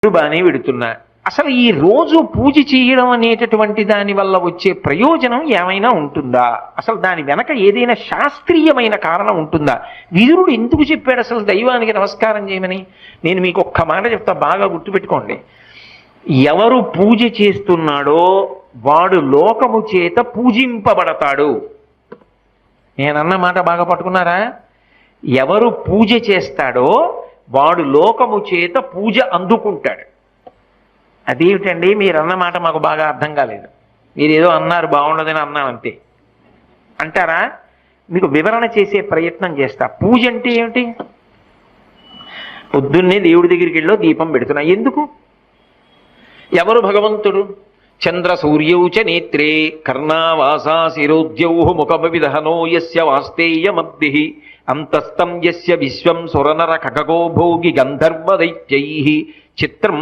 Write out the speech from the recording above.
బాగానే పెడుతున్నా, అసలు ఈ రోజు పూజ చేయడం అనేటటువంటి దాని వల్ల వచ్చే ప్రయోజనం ఏమైనా ఉంటుందా? అసలు దాని వెనక ఏదైనా శాస్త్రీయమైన కారణం ఉంటుందా? విదురుడు ఎందుకు చెప్పాడు అసలు దైవానికి నమస్కారం చేయమని? నేను మీకు ఒక్క మాట చెప్తా, బాగా గుర్తుపెట్టుకోండి. ఎవరు పూజ చేస్తున్నాడో వాడు లోకము చేత పూజింపబడతాడు. నేనన్న మాట బాగా పట్టుకున్నారా? ఎవరు పూజ చేస్తాడో వాడు లోకము చేత పూజ అందుకుంటాడు. అదేమిటండి మీరన్న మాట మాకు బాగా అర్థం కాలేదు, మీరు ఏదో అన్నారు బాగుండదని అన్నాను అంతే అంటారా? మీకు వివరణ చేసే ప్రయత్నం చేస్తా. పూజ అంటే ఏమిటి? పొద్దున్నే దేవుడి దగ్గరికి వెళ్ళో దీపం పెడుతున్నా, ఎందుకు? ఎవరు భగవంతుడు? చంద్ర సూర్యౌచ నేత్రే కర్ణావాసా శిరోద్యౌ ముఖమవిదహనో యస్య వాస్తేయమబ్ధి అంతస్తం యస్య విశ్వం సురనర ఖగో భోగి గంధర్వ దైత్యైః చిత్రం